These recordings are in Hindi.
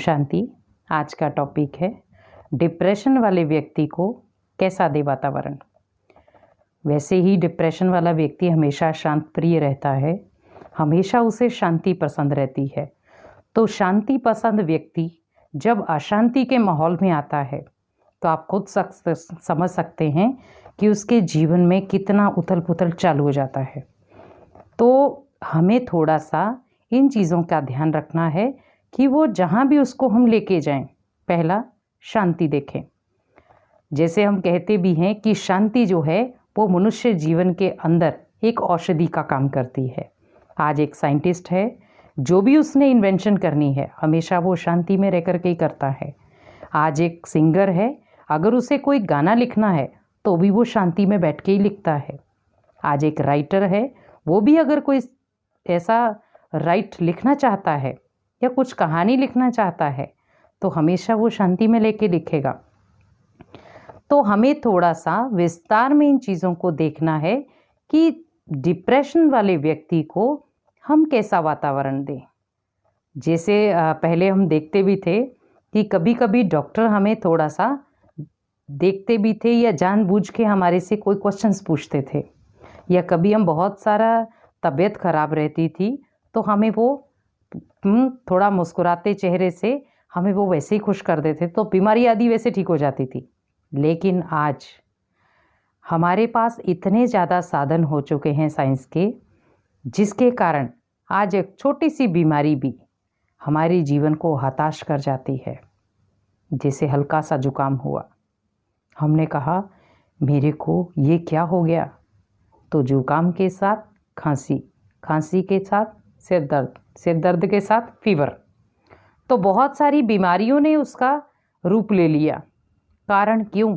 शांति। आज का टॉपिक है डिप्रेशन वाले व्यक्ति को कैसा दे वातावरण। वैसे ही डिप्रेशन वाला व्यक्ति हमेशा शांत प्रिय रहता है, हमेशा उसे शांति पसंद रहती है। तो शांति पसंद व्यक्ति जब अशांति के माहौल में आता है तो आप खुद समझ सकते हैं कि उसके जीवन में कितना उथल पुथल चालू हो जाता है। तो हमें थोड़ा सा इन चीज़ों का ध्यान रखना है कि वो जहाँ भी उसको हम लेके जाएं, पहला शांति देखें। जैसे हम कहते भी हैं कि शांति जो है वो मनुष्य जीवन के अंदर एक औषधि का काम करती है। आज एक साइंटिस्ट है, जो भी उसने इन्वेंशन करनी है हमेशा वो शांति में रह कर के ही करता है। आज एक सिंगर है, अगर उसे कोई गाना लिखना है तो भी वो शांति में बैठ के ही लिखता है। आज एक राइटर है, वो भी अगर कोई ऐसा राइट लिखना चाहता है या कुछ कहानी लिखना चाहता है तो हमेशा वो शांति में लेके लिखेगा। तो हमें थोड़ा सा विस्तार में इन चीज़ों को देखना है कि डिप्रेशन वाले व्यक्ति को हम कैसा वातावरण दें। जैसे पहले हम देखते भी थे कि कभी कभी डॉक्टर हमें थोड़ा सा देखते भी थे या जानबूझ के हमारे से कोई क्वेश्चंस पूछते थे, या कभी हम बहुत सारा तबीयत ख़राब रहती थी तो हमें वो थोड़ा मुस्कुराते चेहरे से हमें वो वैसे ही खुश कर देते, तो बीमारी आदि वैसे ठीक हो जाती थी। लेकिन आज हमारे पास इतने ज़्यादा साधन हो चुके हैं साइंस के, जिसके कारण आज एक छोटी सी बीमारी भी हमारे जीवन को हताश कर जाती है। जैसे हल्का सा जुकाम हुआ, हमने कहा मेरे को ये क्या हो गया, तो जुकाम के साथ खांसी, खांसी के साथ सिर दर्द, सिर दर्द के साथ फीवर, तो बहुत सारी बीमारियों ने उसका रूप ले लिया। कारण क्यों?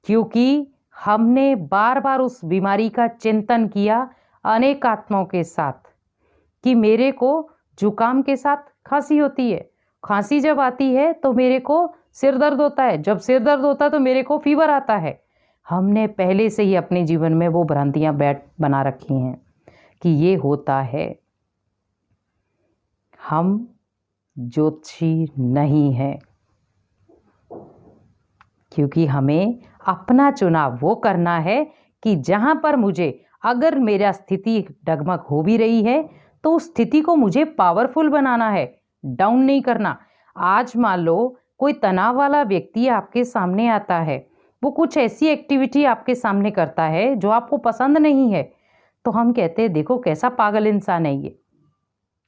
क्योंकि हमने बार बार उस बीमारी का चिंतन किया अनेक आत्माओं के साथ कि मेरे को जुकाम के साथ खांसी होती है, खांसी जब आती है तो मेरे को सिर दर्द होता है, जब सिर दर्द होता है तो मेरे को फीवर आता है। हमने पहले से ही अपने जीवन में वो भ्रांतियां बना रखी हैं कि ये होता है। हम ज्योतिषी नहीं हैं, क्योंकि हमें अपना चुनाव वो करना है कि जहाँ पर मुझे अगर मेरा स्थिति डगमग हो भी रही है तो उस स्थिति को मुझे पावरफुल बनाना है, डाउन नहीं करना। आज मान लो कोई तनाव वाला व्यक्ति आपके सामने आता है, वो कुछ ऐसी एक्टिविटी आपके सामने करता है जो आपको पसंद नहीं है, तो हम कहते हैं देखो कैसा पागल इंसान है ये।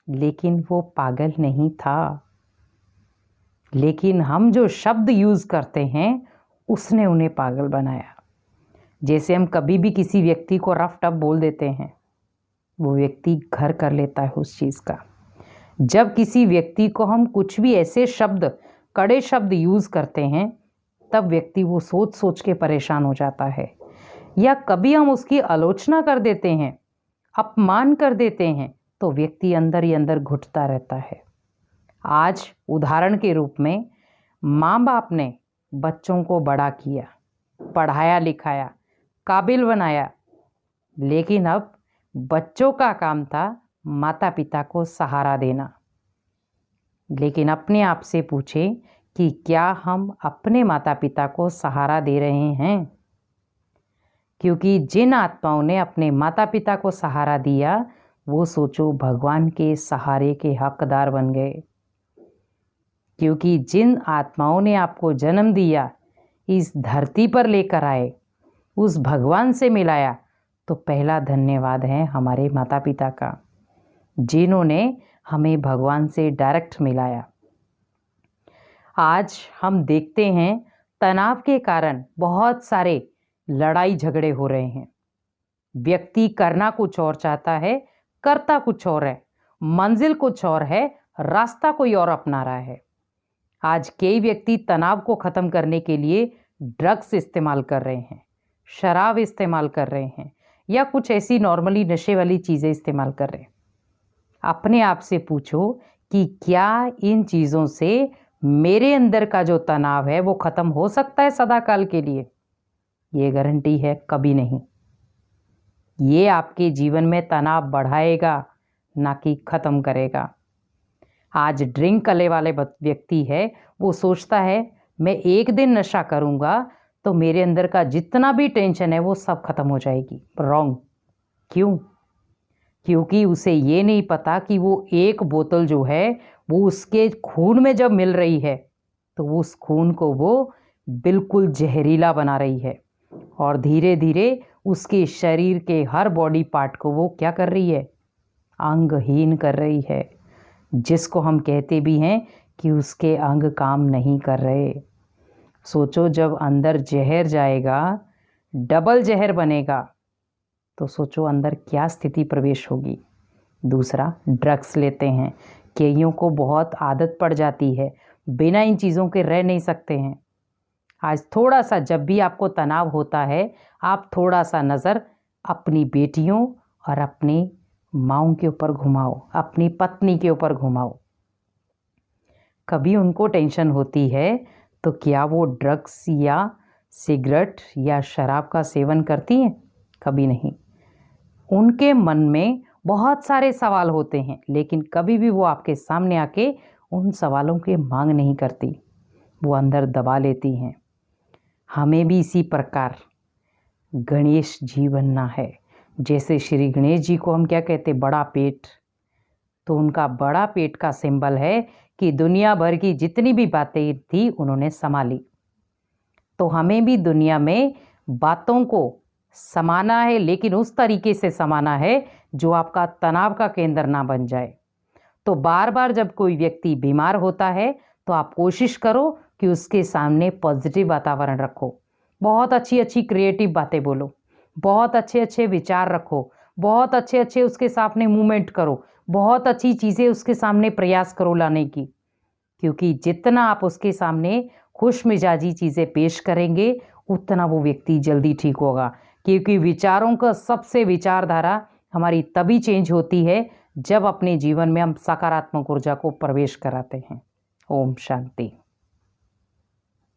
लेकिन वो पागल नहीं था, लेकिन हम जो शब्द यूज़ करते हैं उसने उन्हें पागल बनाया। जैसे हम कभी भी किसी व्यक्ति को रफ टफ बोल देते हैं, वो व्यक्ति घर कर लेता है उस चीज़ का। जब किसी व्यक्ति को हम कुछ भी ऐसे शब्द, कड़े शब्द यूज़ करते हैं, तब व्यक्ति वो सोच सोच के परेशान हो जाता है। या कभी हम उसकी आलोचना कर देते हैं, अपमान कर देते हैं, तो व्यक्ति अंदर ही अंदर घुटता रहता है। आज उदाहरण के रूप में माँ बाप ने बच्चों को बड़ा किया, पढ़ाया लिखाया, काबिल बनाया, लेकिन अब बच्चों का काम था माता पिता को सहारा देना। लेकिन अपने आप से पूछें कि क्या हम अपने माता पिता को सहारा दे रहे हैं? क्योंकि जिन आत्माओं ने अपने माता पिता को सहारा दिया, वो सोचो भगवान के सहारे के हकदार बन गए। क्योंकि जिन आत्माओं ने आपको जन्म दिया, इस धरती पर लेकर आए, उस भगवान से मिलाया, तो पहला धन्यवाद है हमारे माता पिता का, जिन्होंने हमें भगवान से डायरेक्ट मिलाया। आज हम देखते हैं तनाव के कारण बहुत सारे लड़ाई झगड़े हो रहे हैं। व्यक्ति करना कुछ और चाहता है, करता कुछ और है, मंजिल कुछ और है, रास्ता कोई और अपना रहा है। आज कई व्यक्ति तनाव को ख़त्म करने के लिए ड्रग्स इस्तेमाल कर रहे हैं, शराब इस्तेमाल कर रहे हैं, या कुछ ऐसी नॉर्मली नशे वाली चीज़ें इस्तेमाल कर रहे हैं। अपने आप से पूछो कि क्या इन चीज़ों से मेरे अंदर का जो तनाव है वो ख़त्म हो सकता है सदा काल के लिए? ये गारंटी है कभी नहीं। ये आपके जीवन में तनाव बढ़ाएगा, ना कि ख़त्म करेगा। आज ड्रिंक करने वाले व्यक्ति है, वो सोचता है मैं एक दिन नशा करूँगा तो मेरे अंदर का जितना भी टेंशन है वो सब खत्म हो जाएगी। रॉन्ग। क्यों? क्योंकि उसे ये नहीं पता कि वो एक बोतल जो है वो उसके खून में जब मिल रही है तो वो उस खून को वो बिल्कुल जहरीला बना रही है और धीरे धीरे उसके शरीर के हर बॉडी पार्ट को वो क्या कर रही है? अंगहीन कर रही है, जिसको हम कहते भी हैं कि उसके अंग काम नहीं कर रहे। सोचो जब अंदर जहर जाएगा, डबल जहर बनेगा, तो सोचो अंदर क्या स्थिति प्रवेश होगी। दूसरा, ड्रग्स लेते हैं। कईयों को बहुत आदत पड़ जाती है, बिना इन चीज़ों के रह नहीं सकते हैं। आज थोड़ा सा जब भी आपको तनाव होता है, आप थोड़ा सा नज़र अपनी बेटियों और अपनी माँओं के ऊपर घुमाओ, अपनी पत्नी के ऊपर घुमाओ। कभी उनको टेंशन होती है तो क्या वो ड्रग्स या सिगरेट या शराब का सेवन करती हैं? कभी नहीं। उनके मन में बहुत सारे सवाल होते हैं, लेकिन कभी भी वो आपके सामने आके उन सवालों की मांग नहीं करती, वो अंदर दबा लेती हैं। हमें भी इसी प्रकार गणेश जी बनना है। जैसे श्री गणेश जी को हम क्या कहते, बड़ा पेट, तो उनका बड़ा पेट का सिंबल है कि दुनिया भर की जितनी भी बातें थी उन्होंने संभाली। तो हमें भी दुनिया में बातों को समाना है, लेकिन उस तरीके से समाना है जो आपका तनाव का केंद्र ना बन जाए। तो बार बार जब कोई व्यक्ति बीमार होता है तो आप कोशिश करो कि उसके सामने पॉजिटिव वातावरण रखो, बहुत अच्छी अच्छी क्रिएटिव बातें बोलो, बहुत अच्छे अच्छे विचार रखो, बहुत अच्छे अच्छे उसके सामने मूवमेंट करो, बहुत अच्छी चीज़ें उसके सामने प्रयास करो लाने की। क्योंकि जितना आप उसके सामने खुश मिजाजी चीज़ें पेश करेंगे उतना वो व्यक्ति जल्दी ठीक होगा। क्योंकि विचारों का सबसे विचारधारा हमारी तभी चेंज होती है जब अपने जीवन में हम सकारात्मक ऊर्जा को प्रवेश कराते हैं। ओम शांति।